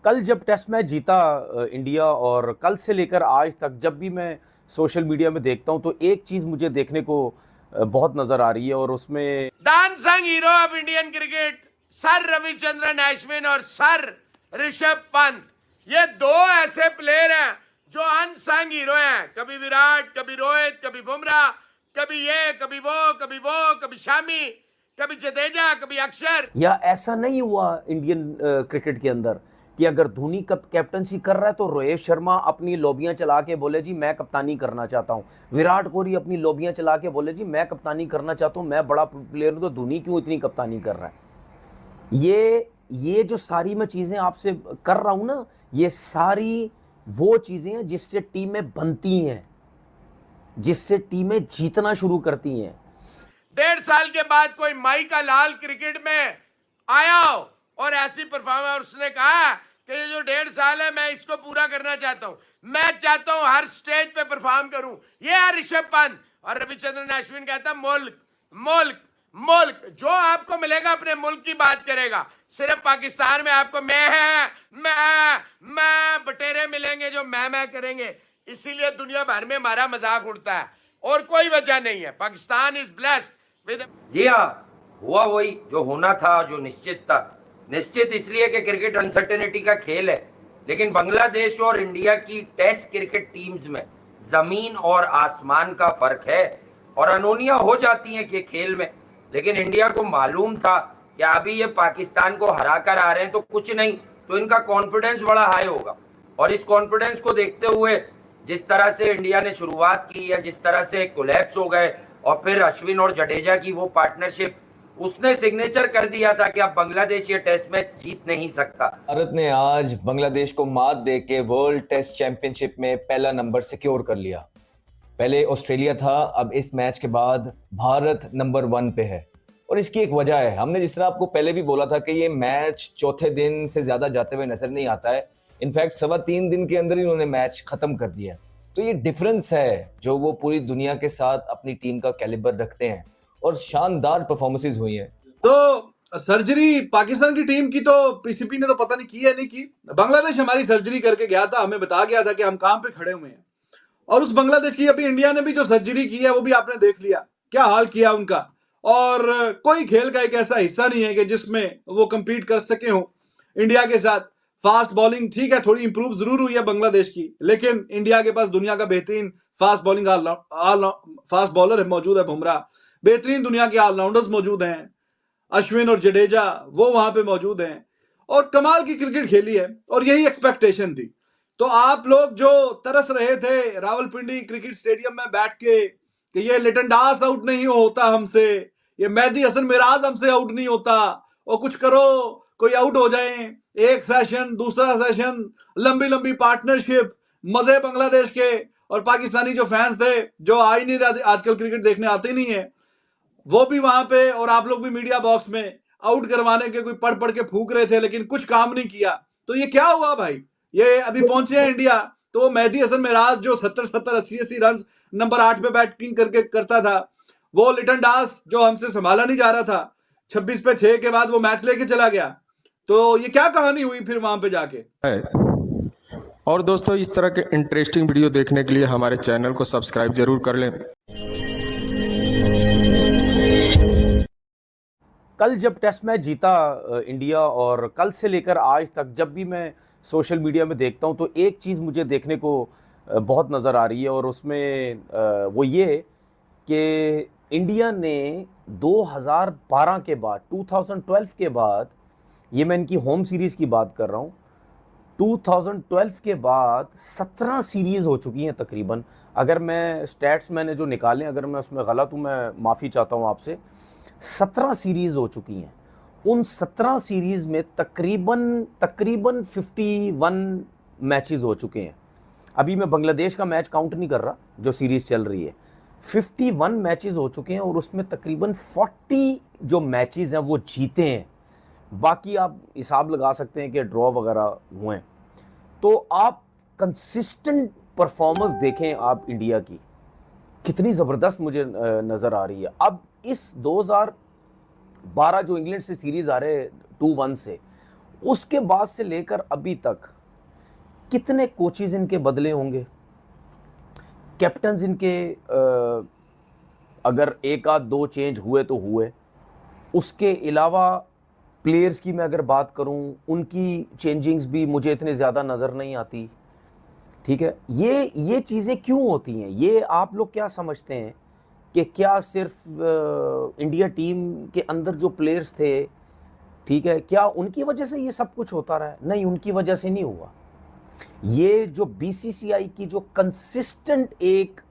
कल जब test match जीता इंडिया, और कल से लेकर आज तक जब भी मैं सोशल मीडिया में देखता हूं तो एक चीज मुझे देखने को बहुत नजर आ रही है, और उसमें the unsung hero of Indian cricket sir Ravichandran Ashwin और सर ऋषभ पंत, ये दो ऐसे प्लेयर हैं जो अनसंग हीरो हैं। कभी विराट, कभी रोहित, कभी बुमराह, कभी ये, कभी वो, कभी शामी, कभी जडेजा, कभी अक्षर। या ऐसा नहीं हुआ इंडियन क्रिकेट के अंदर कि अगर धोनी कैप्टनसी कर रहा है तो रोहित शर्मा अपनी लोबियां चला के बोले जी मैं कप्तानी करना चाहता हूं, विराट कोहली अपनी लोबियां चला के बोले जी मैं कप्तानी करना चाहता हूं, मैं बड़ा प्लेयर हूं तो धोनी क्यों इतनी कप्तानी कर रहा है। ये जो सारी मैं चीजें आपसे कर रहा हूं ना, ये सारी वो चीजें हैं जिससे टीमें बनती हैं, जिससे टीमें जीतना शुरू करती हैं। 1.5 साल के बाद कोई माई का लाल क्रिकेट में आया हो और ऐसी परफॉर्मेंस, उसने कहा कि ये जो 1.5 साल है मैं इसको पूरा करना चाहता हूं, मैं चाहता हूं हर स्टेज पे परफॉर्म करूं। ये है ऋषभ पंत। और रविचंद्रन अश्विन कहता मुल्क मुल्क मुल्क, जो आपको मिलेगा अपने मुल्क की बात करेगा। सिर्फ पाकिस्तान में आपको मैं बटेरे मिलेंगे जो मैं करेंगे, इसीलिए दुनिया भर में हमारा मजाक उड़ता है और कोई वजह नहीं है। Pakistan is blessed with. जी हाँ, हुआ वही जो होना था, जो निश्चित था। निश्चित इसलिए कि क्रिकेट अनसर्टेनिटी का खेल है, लेकिन बांग्लादेश और इंडिया की टेस्ट क्रिकेट टीम्स में जमीन और आसमान का फर्क है, और अनोनियां हो जाती हैं कि खेल में। लेकिन इंडिया को मालूम था कि अभी ये पाकिस्तान को हरा कर आ रहे हैं तो कुछ नहीं, तो इनका कॉन्फिडेंस बड़ा हाई होगा। और इस कॉन्फिडेंस को देखते हुए जिस तरह से इंडिया ने शुरुआत की है, जिस तरह से कोलैप्स हो गए, और फिर अश्विन और जडेजा की वो पार्टनरशिप, उसने सिग्नेचर कर दिया था कि अब बांग्लादेश ये टेस्ट मैच जीत नहीं सकता। भारत ने आज बांग्लादेश को मात देके वर्ल्ड टेस्ट चैंपियनशिप में पहला नंबर सिक्योर कर लिया। पहले ऑस्ट्रेलिया था, अब इस मैच के बाद भारत नंबर 1 पे है। और इसकी एक वजह है, हमने जिस तरह आपको पहले भी बोला था कि ये मैच चौथे दिन से ज्यादा जाते हुए नजर नहीं आता है। इनफैक्ट 3.25 दिन के अंदर ही उन्होंने मैच खत्म कर दिया। तो ये डिफरेंस है जो वो पूरी दुनिया के साथ अपनी टीम का कैलिबर रखते हैं, और शानदार परफॉर्मेंसेस हुई हैं। तो सर्जरी पाकिस्तान की टीम की तो पीसीपी ने तो पता नहीं की है नहीं की। बांग्लादेश हमारी सर्जरी करके गया था, हमें बता गया था कि हम कहां पे खड़े हुए हैं। और उस बांग्लादेश की अभी इंडिया ने भी जो सर्जरी की है वो भी आपने देख लिया क्या हाल किया उनका। और कोई खेल का एक ऐसा हिस्सा नहीं है कि जिसमें वो compete कर सके हो इंडिया के साथ। फास्ट बॉलिंग ठीक है, थोड़ी इंप्रूव जरूर हुई है बांग्लादेश की, लेकिन इंडिया के पास दुनिया का बेहतरीन फास्ट बॉलिंग फास्ट बॉलर मौजूद है बुमराह, बेहतरीन दुनिया के ऑलराउंडर्स मौजूद हैं, अश्विन और जडेजा वो वहां पे मौजूद हैं, और कमाल की क्रिकेट खेली है। और यही एक्सपेक्टेशन थी। तो आप लोग जो तरस रहे थे रावलपिंडी क्रिकेट स्टेडियम में बैठ के कि ये लिटन दास आउट नहीं होता हमसे, ये मेहदी हसन मिराज हमसे आउट नहीं होता, और कुछ करो कोई आउट हो जाए, एक सेशन दूसरा सेशन, लंबी लंबी पार्टनरशिप, मजे बांग्लादेश के। और पाकिस्तानी जो फैंस थे जो आ ही नहीं रहे, आजकल क्रिकेट देखने आते ही नहीं है, वो भी वहां पे, और आप लोग भी मीडिया बॉक्स में आउट करवाने के कोई पढ़ पढ़ के फूक रहे थे, लेकिन कुछ काम नहीं किया। तो ये क्या हुआ भाई? ये अभी पहुंचे हैं इंडिया, तो वो मेहदी हसन मिराज जो 70-70 80-80 रन नंबर 8 पे बैटिंग करके करता था, वो लिटन दास जो हमसे संभाला नहीं जा रहा था, 26 पे 6 के बाद वो मैच लेके चला गया। तो ये क्या कहानी हुई फिर वहां पे जाके? और दोस्तों, इस तरह के इंटरेस्टिंग वीडियो देखने के लिए हमारे चैनल को सब्सक्राइब जरूर कर लें। कल जब टेस्ट मैच जीता इंडिया, और कल से लेकर आज तक जब भी मैं सोशल मीडिया में देखता हूं तो एक चीज़ मुझे देखने को बहुत नज़र आ रही है, और उसमें वो ये कि इंडिया ने 2012 के बाद, 2012 के बाद, ये मैं इनकी होम सीरीज़ की बात कर रहा हूँ, 2012 के बाद 17 सीरीज़ हो चुकी हैं तकरीबन। अगर मैं स्टैट्स मैंने जो निकालें, अगर मैं उसमें गलत हूँ मैं माफ़ी चाहता हूँ आपसे। 17 सीरीज़ हो चुकी हैं। उन 17 सीरीज़ में तकरीबन 51 मैचेस हो चुके हैं। अभी मैं बांग्लादेश का मैच काउंट नहीं कर रहा जो सीरीज़ चल रही है। 51 मैचेस हो चुके हैं, और उसमें तकरीबन 40 जो मैचेस हैं वो जीते हैं। बाकी आप हिसाब लगा सकते हैं कि ड्रॉ वगैरह हुए हैं। तो आप कंसिस्टेंट परफॉर्मेंस देखें आप इंडिया की, कितनी ज़बरदस्त मुझे नज़र आ रही है। अब इस 2012 जो इंग्लैंड से सीरीज़ आ रहे 2-1 से, उसके बाद से लेकर अभी तक कितने कोचेज इनके बदले होंगे, कैप्टन्स इनके अगर एक आध दो चेंज हुए तो हुए, उसके अलावा प्लेयर्स की मैं अगर बात करूं उनकी चेंजिंग्स भी मुझे इतने ज़्यादा नज़र नहीं आती। ठीक है, ये चीज़ें क्यों होती हैं? ये आप लोग क्या समझते हैं कि क्या सिर्फ इंडिया टीम के अंदर जो प्लेयर्स थे, ठीक है, क्या उनकी वजह से ये सब कुछ होता रहा है? नहीं, उनकी वजह से नहीं हुआ। ये जो बीसीसीआई की जो कंसिस्टेंट एक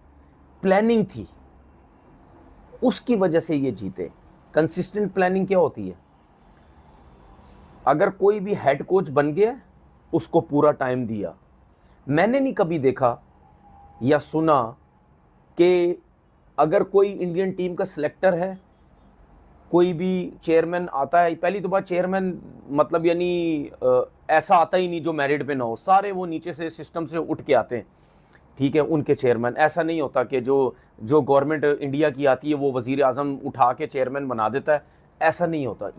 प्लानिंग थी, उसकी वजह से ये जीते। कंसिस्टेंट प्लानिंग क्या होती है? अगर कोई भी हेड कोच बन गया, उसको पूरा टाइम दिया। मैंने नहीं कभी देखा या सुना कि अगर कोई इंडियन टीम का सिलेक्टर है, कोई भी चेयरमैन आता है, पहली तो बात चेयरमैन मतलब यानी ऐसा आता ही नहीं जो मेरिट पे ना हो, सारे वो नीचे से सिस्टम से उठ के आते हैं। ठीक है, उनके चेयरमैन, ऐसा नहीं होता कि जो गवर्नमेंट इंडिया की आती है वो वजीर आजम उठा के चेयरमैन बना देता है, ऐसा नहीं होता।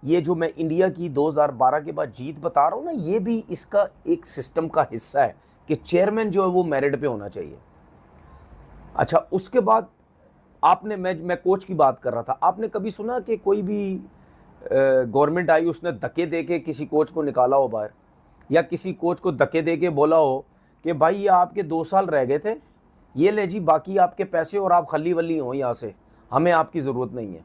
ये जो मैं इंडिया की 2012 के बाद जीत बता रहा हूँ ना, ये भी इसका एक सिस्टम का हिस्सा है कि चेयरमैन जो है वो मेरिट पे होना चाहिए। अच्छा, उसके बाद आपने, मैं कोच की बात कर रहा था, आपने कभी सुना कि कोई भी गवर्नमेंट आई उसने धक्के दे के किसी कोच को निकाला हो बाहर, या किसी कोच को धक्के दे के बोला हो कि भाई ये आपके 2 साल रह गए थे, ये ले जी बाकी आपके पैसे और आप खली वली हो यहाँ से, हमें आपकी ज़रूरत नहीं है?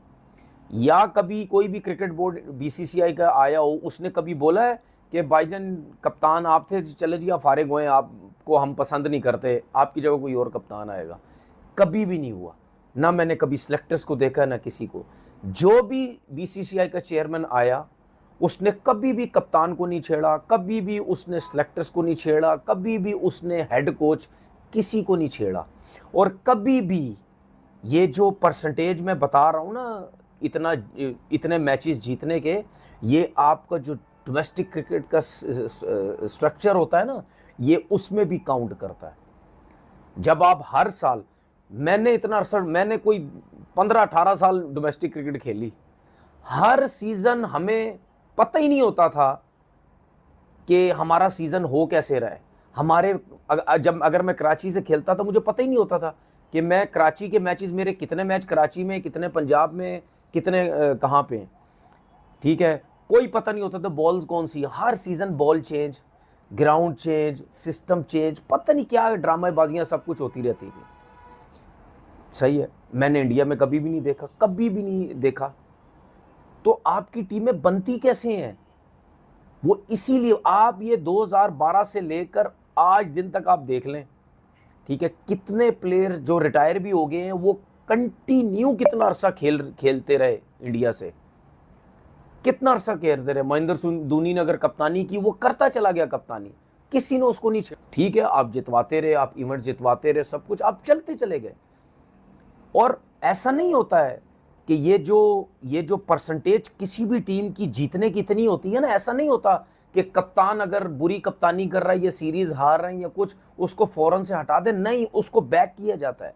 या कभी कोई भी क्रिकेट बोर्ड बीसीसीआई का आया हो, उसने कभी बोला है कि भाईजान कप्तान आप थे, चले जी आप फारिग हुए, आपको हम पसंद नहीं करते, आपकी जगह कोई और कप्तान आएगा? कभी भी नहीं हुआ। ना मैंने कभी सिलेक्टर्स को देखा, ना किसी को। जो भी बीसीसीआई का चेयरमैन आया, उसने कभी भी कप्तान को नहीं छेड़ा, कभी भी उसने सिलेक्टर्स को नहीं छेड़ा, कभी भी उसने हेड कोच किसी को नहीं छेड़ा। और कभी भी ये जो परसेंटेज मैं बता रहा हूँ ना, इतने मैचेस जीतने के, ये आपका जो डोमेस्टिक क्रिकेट का स्ट्रक्चर होता है ना, ये उसमें भी काउंट करता है। जब आप हर साल, मैंने कोई 15-18 साल डोमेस्टिक क्रिकेट खेली, हर सीजन हमें पता ही नहीं होता था कि हमारा सीजन हो कैसे रहा है। अगर मैं कराची से खेलता था, मुझे पता ही नहीं होता था कि मैं कराची के मैचेस, मेरे कितने मैच कराची में, कितने पंजाब में, कितने कहाँ पे हैं। ठीक है, कोई पता नहीं होता था बॉल्स कौन सी। हर season ball change, ground change, system change, पता नहीं क्या ड्रामेबाजियाँ सब कुछ होती रहती थी। सही है, मैंने इंडिया में कभी भी नहीं देखा, कभी भी नहीं देखा। तो आपकी टीमें बनती कैसे हैं? वो इसीलिए आप ये 2012 से लेकर आज दिन तक आप देख लें, ठीक है, कितने प्लेयर जो रिटायर भी हो गए हैं, वो कंटिन्यू कितना अरसा खेलते रहे इंडिया से, कितना अरसा खेलते रहे। महेंद्र सिंह धोनी ने अगर कप्तानी की, वो करता चला गया कप्तानी, किसी ने उसको नहीं छेड़ा। ठीक है, आप जितवाते रहे, आप इवेंट जितवाते रहे, सब कुछ आप चलते चले गए। और ऐसा नहीं होता है कि ये जो परसेंटेज किसी भी टीम की जीतने की इतनी होती है ना, ऐसा नहीं होता कि कप्तान अगर बुरी कप्तानी कर रहा है, ये सीरीज हार रहे हैं या कुछ, उसको फौरन से हटा दे। नहीं, उसको बैक किया जाता है।